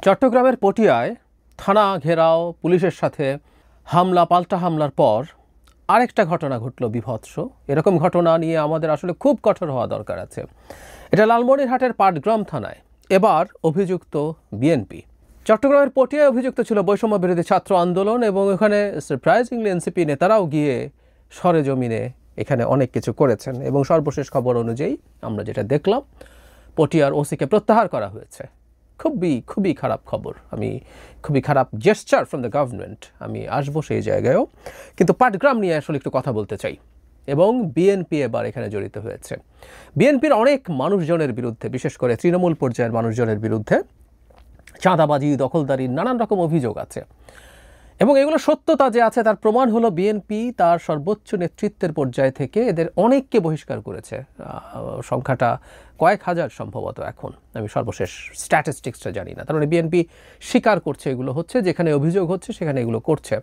চট্টগ্রামের পটিয়ায় থানা ঘেরাও, পুলিশের সাথে হামলা, পাল্টা হামলার পর আরেকটা ঘটনা ঘটল বীভৎস। এরকম ঘটনা নিয়ে আমাদের আসলে খুব কঠোর হওয়া দরকার আছে। এটা লালমনিরহাটের পাটগ্রাম থানায়। এবার অভিযুক্ত বিএনপি। চট্টগ্রামের পটিয়ায় অভিযুক্ত ছিল বৈষম্য বিরোধী ছাত্র আন্দোলন, এবং এখানে সারপ্রাইজিংলি এনসিপি নেতারাও গিয়ে সরেজমিনে এখানে অনেক কিছু করেছেন। এবং সর্বশেষ খবর অনুযায়ী আমরা যেটা দেখলাম, পটিয়ার ওসিকে প্রত্যাহার করা হয়েছে। খুবই খারাপ খবর। খুবই খারাপ জেস্চার ফ্রম দ্য গভর্নমেন্ট। আমি আসবো সেই জায়গায়ও, কিন্তু পাটগ্রাম নিয়ে আসলে একটু কথা বলতে চাই। এবং বিএনপি এবার এখানে জড়িত হয়েছে। বিএনপির অনেক মানুষজনের বিরুদ্ধে, বিশেষ করে তৃণমূল পর্যায়ের মানুষজনের বিরুদ্ধে চাঁদাবাজি, দখলদারির নানান রকম অভিযোগ আছে। এবং এগুলো সত্যতা যে আছে তার প্রমাণ হলো বিএনপি তার সর্বোচ্চ নেতৃত্বের পর্যায় থেকে এদের অনেককে বহিষ্কার করেছে। সংখ্যাটা কয়েক হাজার সম্ভবত এখন, আমি সর্বশেষ স্ট্যাটিস্টিক্সটা জানি না। তার মানে বিএনপি স্বীকার করছে এগুলো হচ্ছে, যেখানে অভিযোগ হচ্ছে সেখানে এগুলো করছে।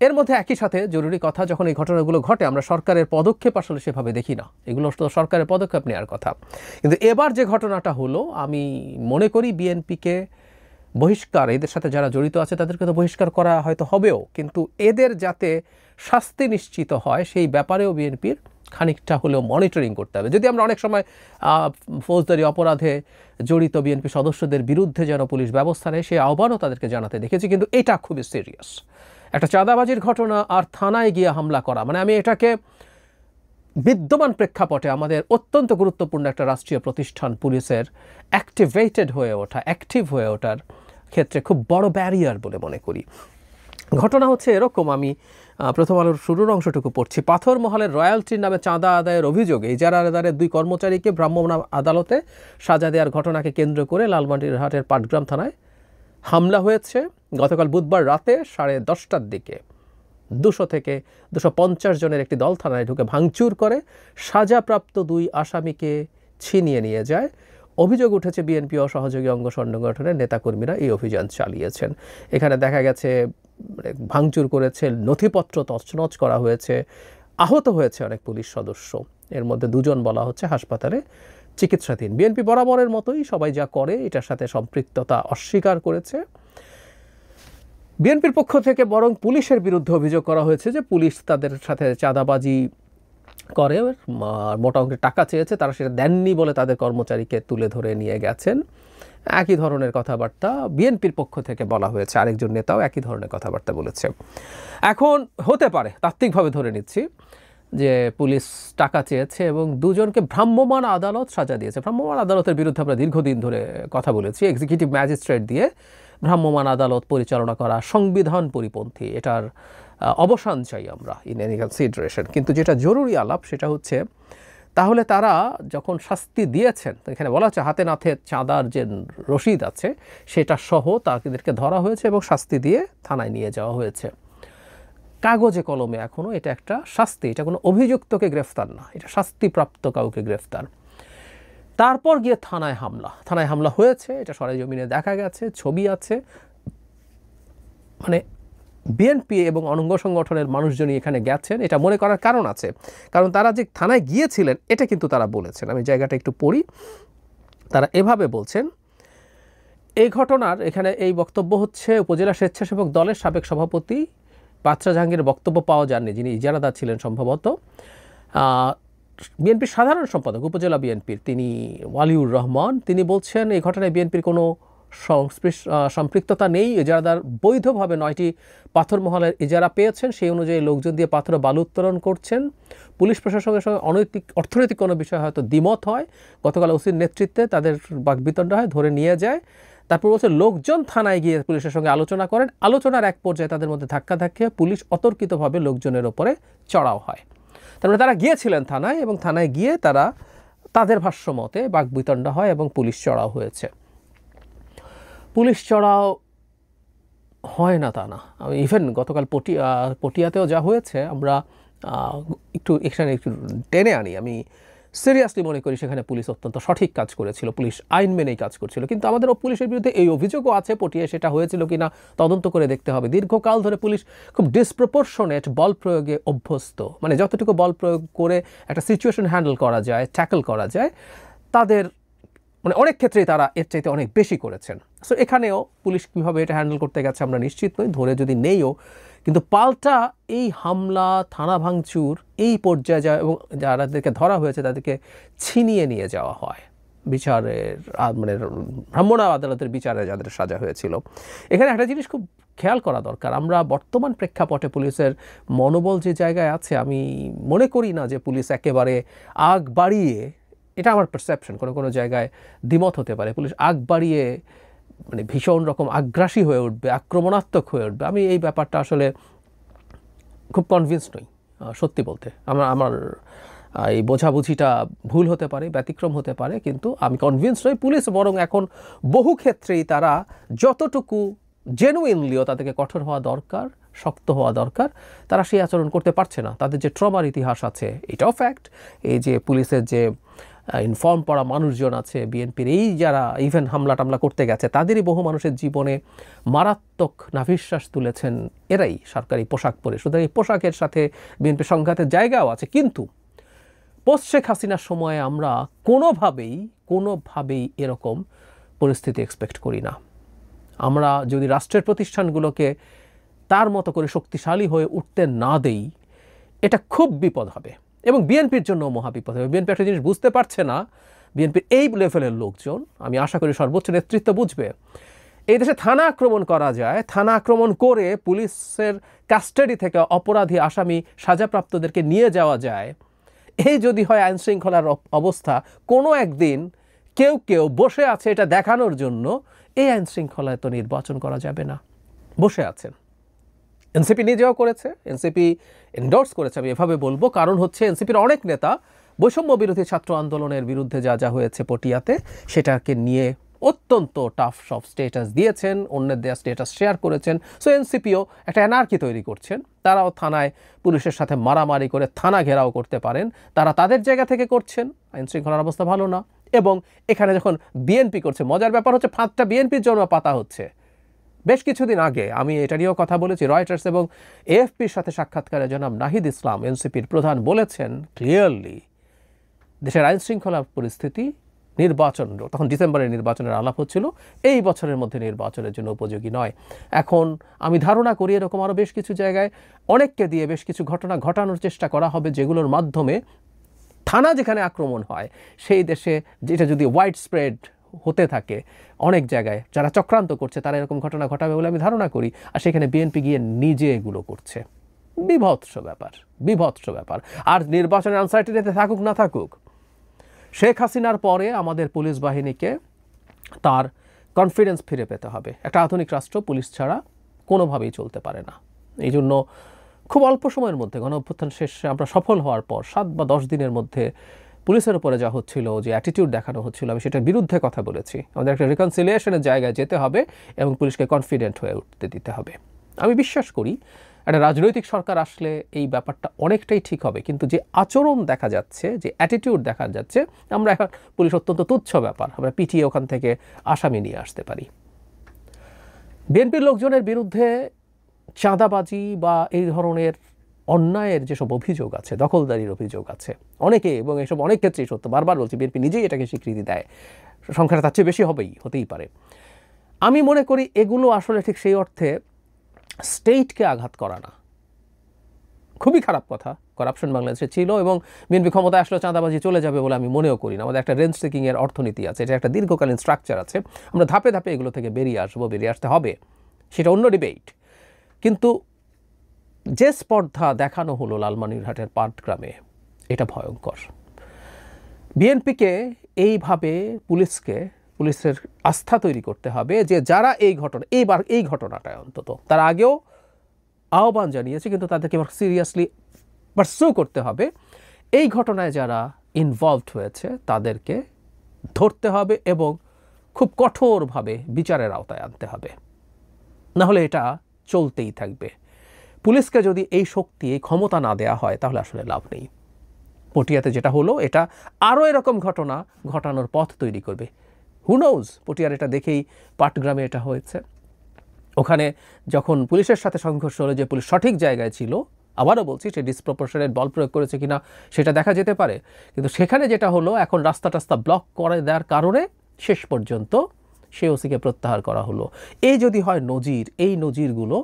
এর মধ্যে একই সাথে জরুরি কথা, যখন এই ঘটনাগুলো ঘটে আমরা সরকারের পদক্ষেপ আসলে সেভাবে দেখি না। এগুলো তো সরকারের পদক্ষেপ নেওয়ার কথা, কিন্তু এবার যে ঘটনাটা হলো, আমি মনে করি বিএনপিকে বহিষ্কার, এদের সাথে যারা জড়িত আছে তাদেরকে তো বহিষ্কার করা হয়তো হবেও, কিন্তু এদের যাতে শাস্তি নিশ্চিত হয় সেই ব্যাপারেও বিএনপির খানিকটা হলেও মনিটরিং করতে হবে। যদি আমরা অনেক সময় ফৌজদারি অপরাধে জড়িত বিএনপি সদস্যদের বিরুদ্ধে যেন পুলিশ ব্যবস্থা নেয় সেই আহ্বানও তাদেরকে জানাতে দেখেছি, কিন্তু এটা খুবই সিরিয়াস একটা চাঁদাবাজির ঘটনা। আর থানায় গিয়ে হামলা করা, মানে আমি এটাকে বিদ্যমান প্রেক্ষাপটে আমাদের অত্যন্ত গুরুত্বপূর্ণ একটা রাষ্ট্রীয় প্রতিষ্ঠান পুলিশের অ্যাক্টিভ হয়ে ওঠার ক্ষেত্রে খুব বড় ব্যারিয়ার বলে মনে করি। ঘটনা হচ্ছে এরকম, আমি প্রথম আলোর শুরুর অংশটুকু পড়ছি। পাথরমহলের রয়্যালটির নামে চাঁদা আদায়ের অভিযোগে ইজারাদারের 2 কর্মচারীকে ভ্রাম্যমাণ আদালতে সাজা দেওয়ার ঘটনাকে কেন্দ্র করে লালমনিরহাটের পাটগ্রাম থানায় হামলা হয়েছে গতকাল বুধবার রাতে 10:30টার দিকে। 200 থেকে 250 জনের একটি দল থানায় ঢুকে ভাঙচুর করে সাজাপ্রাপ্ত 2 আসামিকে ছিনিয়ে নিয়ে যায়। অভিযোগ উঠেছে বিএনপি ও সহযোগী অঙ্গ সংগঠনের নেতাকর্মীরা এই অভিযান চালিয়েছেন। এখানে দেখা গেছে ভাঙচুর করেছে, নথিপত্র তছনছ করা হয়েছে, আহত হয়েছে অনেক পুলিশ সদস্য। এর মধ্যে 2 জন বলা হচ্ছে হাসপাতালে চিকিৎসাধীন। বিএনপি বরাবরের মতোই সবাই যা করে এটার সাথে সম্পৃক্ততা অস্বীকার করেছে। বিএনপির পক্ষ থেকে বরং পুলিশের বিরুদ্ধে অভিযোগ করা হয়েছে যে পুলিশ তাদের সাথে চাঁদাবাজি করে, মোটা অঙ্কের টাকা চেয়েছে, তারা সেটা দেননি বলে তাদের কর্মচারীকে তুলে ধরে নিয়ে গেছেন। একই ধরনের কথাবার্তা বিএনপির পক্ষ থেকে বলা হয়েছে। আরেকজন নেতাও একই ধরনের কথাবার্তা বলেছে। এখন হতে পারে, তাত্ত্বিকভাবে ধরে নিচ্ছি, যে পুলিশ টাকা চেয়েছে এবং 2 জনকে ভ্রাম্যমাণ আদালত সাজা দিয়েছে। ভ্রাম্যমাণ আদালতের বিরুদ্ধে আমরা দীর্ঘদিন ধরে কথা বলেছি। এক্সিকিউটিভ ম্যাজিস্ট্রেট দিয়ে ভ্রাম্যমাণ আদালত পরিচালনা করা সংবিধান পরিপন্থী, এটার অবসান চাই আমরা ইন এনি কনসিডারেশন। কিন্তু যেটা জরুরি আলাপ সেটা হচ্ছে, তাহলে তারা যখন শাস্তি দিয়েছেন, এখানে বলা হচ্ছে হাতে নাতে চাঁদার যে রসিদ আছে সেটা সহ তাদেরকে ধরা হয়েছে এবং শাস্তি দিয়ে থানায় নিয়ে যাওয়া হয়েছে। কাগজে কলমে এখনও এটা একটা শাস্তি, এটা কোনো অভিযুক্তকে গ্রেফতার না, এটা শাস্তিপ্রাপ্ত কাউকে গ্রেফতার। তারপর গিয়ে থানায় হামলা হয়েছে, এটা সরেজমিনে দেখা গেছে, ছবি আছে। মানে বিএনপি এবং অঙ্গ সংগঠনের মানুষজনই এখানে গেছেন, এটা মনে করার কারণ আছে, কারণ তারা যে থানায় গিয়েছিলেন এটা কিন্তু তারা বলেছেন। আমি জায়গাটা একটু পড়ি। তারা এভাবে বলছেন, এই ঘটনার এখানে এই বক্তব্য হচ্ছে উপজেলা স্বেচ্ছাসেবক দলের সাবেক সভাপতি বাদশা জাহাঙ্গীরের বক্তব্য পাওয়া যায়নি, যিনি ইজারাদার ছিলেন সম্ভবত। বিএনপির সাধারণ সম্পাদক উপজেলা বিএনপির তিনি ওয়ালিউর রহমান, তিনি বলছেন এই ঘটনায় বিএনপির কোনো সম্পৃক্ততা নেই। ইজারাদার বৈধভাবে 9টি পাথরমহলের ইজারা পেয়েছেন, সেই অনুযায়ী লোকজন দিয়ে পাথর বালু উত্তোলন করছেন। পুলিশ প্রশাসনের সঙ্গে অর্থনৈতিক কোনো বিষয় হয়তো দ্বিমত হয়। গতকাল ওসির নেতৃত্বে তাদের বাকবিতণ্ডা হয়, ধরে নিয়ে যায়। তারপর বলছে লোকজন থানায় গিয়ে পুলিশের সঙ্গে আলোচনা করেন। আলোচনার এক পর্যায়ে তাদের মধ্যে ধাক্কাধাক্কি, পুলিশ অতর্কিতভাবে লোকজনের ওপরে চড়াও হয়। তারপরে তারা গিয়েছিলেন থানায়, এবং থানায় গিয়ে তারা তাদের ভাষ্য মতে বাকবিতণ্ডা হয় এবং পুলিশ চড়াও হয়েছে। পুলিশ চড়াও হয় না তা না, আমি ইভেন গতকাল পটিয়াতেও যা হয়েছে আমরা এখানে একটু টেনে আনি। আমি সিরিয়াসলি মনে করি সেখানে পুলিশ অত্যন্ত সঠিক কাজ করেছিল, পুলিশ আইন মেনেই কাজ করছিল। কিন্তু আমাদের পুলিশের বিরুদ্ধে এই অভিযোগও আছে, পটিয়ায় সেটা হয়েছিল কিনা তদন্ত করে দেখতে হবে। দীর্ঘকাল ধরে পুলিশ খুব ডিসপ্রপোর্শনেট বল প্রয়োগে অভ্যস্ত, মানে যতটুকু বল প্রয়োগ করে একটা সিচুয়েশন হ্যান্ডেল করা যায়, ট্যাকল করা যায়, তাদের মানে অনেক ক্ষেত্রেই তারা এর চাইতে অনেক বেশি করেছেন। সো এখানেও পুলিশ কীভাবে এটা হ্যান্ডেল করতে গেছে আমরা নিশ্চিত নই, ধরে যদি নেইও, কিন্তু পাল্টা এই হামলা, থানা ভাঙচুর এই পর্যায়ে যায় এবং যাদেরকে ধরা হয়েছে তাদেরকে ছিনিয়ে নিয়ে যাওয়া হয় বিচারের, মানে ভ্রাম্যমাণ আদালতের বিচারে যাদের সাজা হয়েছিল। এখানে একটা জিনিস খুব খেয়াল করা দরকার, আমরা বর্তমান প্রেক্ষাপটে পুলিশের মনোবল যে জায়গায় আছে, আমি মনে করি না যে পুলিশ একেবারে আগ বাড়িয়ে, এটা আমার পারসেপশন, কোনো জায়গায় দ্বিমত হতে পারে, পুলিশ আগ বাড়িয়ে মানে ভীষণ রকম আগ্রাসী হয়ে উঠবে, আক্রমণাত্মক হয়ে উঠবে, আমি এই ব্যাপারটা আসলে খুব কনভিন্স নই সত্যি বলতে। আমার এই বোঝাবুঝিটা ভুল হতে পারে, ব্যতিক্রম হতে পারে, কিন্তু আমি কনভিন্স নই। পুলিশ বরং এখন বহু ক্ষেত্রেই তারা যতটুকু জেনুইনলিও তাদেরকে কঠোর হওয়া দরকার, শক্ত হওয়া দরকার, তারা সেই আচরণ করতে পারছে না। তাদের যে ট্রমার ইতিহাস আছে এটাও ফ্যাক্ট। এই যে পুলিশের যে ইনফর্ম পড়া মানুষজন আছে বিএনপির, এই যারা ইভেন হামলা টামলা করতে গেছে, তাদেরই বহু মানুষের জীবনে মারাত্মক নাভিশ্বাস তুলেছেন এরাই সরকারি পোশাক পরে। সুতরাং এই পোশাকের সাথে বিএনপির সংঘাতের জায়গাও আছে। কিন্তু পোস্ট শেখ হাসিনার সময়ে আমরা কোনোভাবেই এরকম পরিস্থিতি এক্সপেক্ট করি না। আমরা যদি রাষ্ট্রের প্রতিষ্ঠানগুলোকে তার মতো করে শক্তিশালী হয়ে উঠতে না দেই, এটা খুব বিপদ হবে এবং বিএনপির জন্য মহাবিপদ হবে। বিএনপি একটা জিনিস বুঝতে পারছে না, বিএনপির এই লেভেলের লোকজন, আমি আশা করি সর্বোচ্চ নেতৃত্ব বুঝবে, এই দেশে থানা আক্রমণ করা যায়, থানা আক্রমণ করে পুলিশের কাস্টাডি থেকে অপরাধী আসামি সাজাপ্রাপ্তদেরকে নিয়ে যাওয়া যায়, এই যদি হয় আইন শৃঙ্খলার অবস্থা, কোনো একদিন কেউ বসে আছে এটা দেখানোর জন্য, এই আইন শৃঙ্খলায় তো নির্বাচন করা যাবে না। বসে আছেন, এনসিপি নিজেও করেছে, এনসিপি এন্ডোর্স করেছে, আমি এভাবে বলবো, কারণ হচ্ছে এনসিপির অনেক নেতা বৈষম্য বিরোধী ছাত্র আন্দোলনের বিরুদ্ধে যা হয়েছে পটিয়াতে, সেটাকে নিয়ে অত্যন্ত টাফ সব স্টেটাস দিয়েছেন, অন্যের দেওয়া স্টেটাস শেয়ার করেছেন। সো এনসিপিও একটা অ্যানার্কি তৈরি করছেন, তারাও থানায় পুলিশের সাথে মারামারি করে থানা ঘেরাও করতে পারেন, তারা তাদের জায়গা থেকে করছেন, আইন শৃঙ্খলার অবস্থা ভালো না। এবং এখানে যখন বিএনপি করছে, মজার ব্যাপার হচ্ছে ফাঁদটা বিএনপির জন্য পাতা হচ্ছে। বেশ কিছুদিন আগে আমি এটা নিয়েও কথা বলেছি, রয়টার্স এবং এএফপির সাথে সাক্ষাৎকারে জনাব নাহিদ ইসলাম এনসিপির প্রধান বলেছেন ক্লিয়ারলি, দেশের আইন শৃঙ্খলা পরিস্থিতি নির্বাচন, তখন ডিসেম্বরের নির্বাচনের আলাপ হচ্ছিল, এই বছরের মধ্যে নির্বাচনের জন্য উপযোগী নয়। এখন আমি ধারণা করি এরকম আরও বেশ কিছু জায়গায় অনেককে দিয়ে বেশ কিছু ঘটনা ঘটানোর চেষ্টা করা হবে, যেগুলোর মাধ্যমে থানা যেখানে আক্রমণ হয় সেই দেশে, যেটা যদি ওয়াইড স্প্রেড হতে থাকে অনেক জায়গায়, যারা চক্রান্ত করছে তারা এরকম ঘটনা ঘটাবে বলে আমি ধারণা করি। আর সেখানে বিএনপি গিয়ে নিজে এগুলো করছে, বিভৎস ব্যাপার। আর নির্বাচনের আনসার্টিনিতে থাকুক না থাকুক, শেখ হাসিনার পরে আমাদের পুলিশ বাহিনীকে তার কনফিডেন্স ফিরে পেতে হবে। একটা আধুনিক রাষ্ট্র পুলিশ ছাড়া কোনোভাবেই চলতে পারে না। এই জন্য খুব অল্প সময়ের মধ্যে, গণ অভ্যুত্থান শেষে আমরা সফল হওয়ার পর 7 বা 10 দিনের মধ্যে পুলিশের উপরে যা হচ্ছিল, যে অ্যাটিটিউড দেখানো হচ্ছিল, আমি সেটার বিরুদ্ধে কথা বলেছি। আমাদের একটা রিকনসিলিয়েশনের জায়গায় যেতে হবে এবং পুলিশকে কনফিডেন্ট হয়ে উঠতে দিতে হবে। আমি বিশ্বাস করি একটা রাজনৈতিক সরকার আসলে এই ব্যাপারটা অনেকটাই ঠিক হবে। কিন্তু যে আচরণ দেখা যাচ্ছে, যে অ্যাটিটিউড দেখা যাচ্ছে, আমরা এখন পুলিশ অত্যন্ত তুচ্ছ ব্যাপার, আমরা পিটিয়ে ওখান থেকে আসামি নিয়ে আসতে পারি। বিএনপির লোকজনের বিরুদ্ধে চাঁদাবাজি বা এই ধরনের অন্যায়ের যেসব অভিযোগ আছে, দখলদারির অভিযোগ আছে অনেকে, এবং এসব অনেক ক্ষেত্রেই সত্য, বারবার বলছি, বিএনপি নিজেই এটাকে স্বীকৃতি দেয়, সংখ্যাটা তার চেয়ে বেশি হতেই পারে। আমি মনে করি এগুলো আসলে ঠিক সেই অর্থে স্টেটকে আঘাত করা না, খুবই খারাপ কথা। করাপশন বাংলাদেশে ছিল এবং বিএনপি ক্ষমতায় আসলে চাঁদাবাজি চলে যাবে বলে আমি মনেও করি না। আমাদের একটা রেঞ্জ সিকিংয়ের অর্থনীতি আছে, এটা একটা দীর্ঘকালীন স্ট্রাকচার আছে, আমরা ধাপে ধাপে এগুলো থেকে বেরিয়ে আসতে হবে, সেটা অন্য ডিবেট। কিন্তু যে স্পর্ধা দেখানো হলো লালমনিরহাটের পাটগ্রামে, এটা ভয়ঙ্কর। বিএনপিকে এইভাবে পুলিশের আস্থা তৈরি করতে হবে যে যারা এই ঘটনাটায় অন্তত, তার আগেও আহ্বান জানিয়েছে, কিন্তু তাদেরকে সিরিয়াসলি পারসু করতে হবে। এই ঘটনায় যারা ইনভলভড হয়েছে তাদেরকে ধরতে হবে এবং খুব কঠোরভাবে বিচারের আওতায় আনতে হবে, নাহলে এটা চলতেই থাকবে। পুলিশকে যদি এই শক্তি, এই ক্ষমতা না দেয়া হয়, তাহলে আসলে লাভ নেই। পটিয়াতে যেটা হলো, এটা আরও এরকম ঘটনা ঘটানোর পথ তৈরি করবে। হু নোজ, পটিয়ার এটা দেখেই পাটগ্রামে এটা হয়েছে। ওখানে যখন পুলিশের সাথে সংঘর্ষ হলো, যে পুলিশ সঠিক জায়গায় ছিল, আবারও বলছি, সে ডিসপ্রপোর্শনেট বল প্রয়োগ করেছে কিনা সেটা দেখা যেতে পারে, কিন্তু সেখানে যেটা হলো, এখন রাস্তা ব্লক করে দেওয়ার কারণে শেষ পর্যন্ত সেই ওসিকে প্রত্যাহার করা হলো। এই যদি হয় নজির, এই নজিরগুলো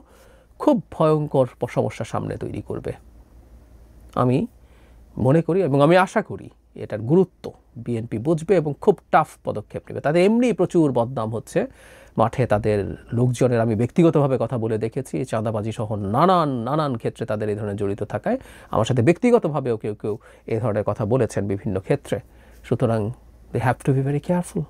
খুব ভয়ঙ্কর সমস্যা সামনে তৈরি করবে। আমি মনে করি এবং আমি আশা করি এটার গুরুত্ব বিএনপি বুঝবে এবং খুব টাফ পদক্ষেপ নেবে। তাদের এমনি প্রচুর বদনাম হচ্ছে মাঠে, তাদের লোকজনের আমি ব্যক্তিগতভাবে কথা বলে দেখেছি, চাঁদাবাজি সহ নানান ক্ষেত্রে তাদের এই ধরনের জড়িত থাকায় আমার সাথে ব্যক্তিগতভাবেও কেউ কেউ এই ধরনের কথা বলেছেন বিভিন্ন ক্ষেত্রে। সুতরাং they have to be very careful.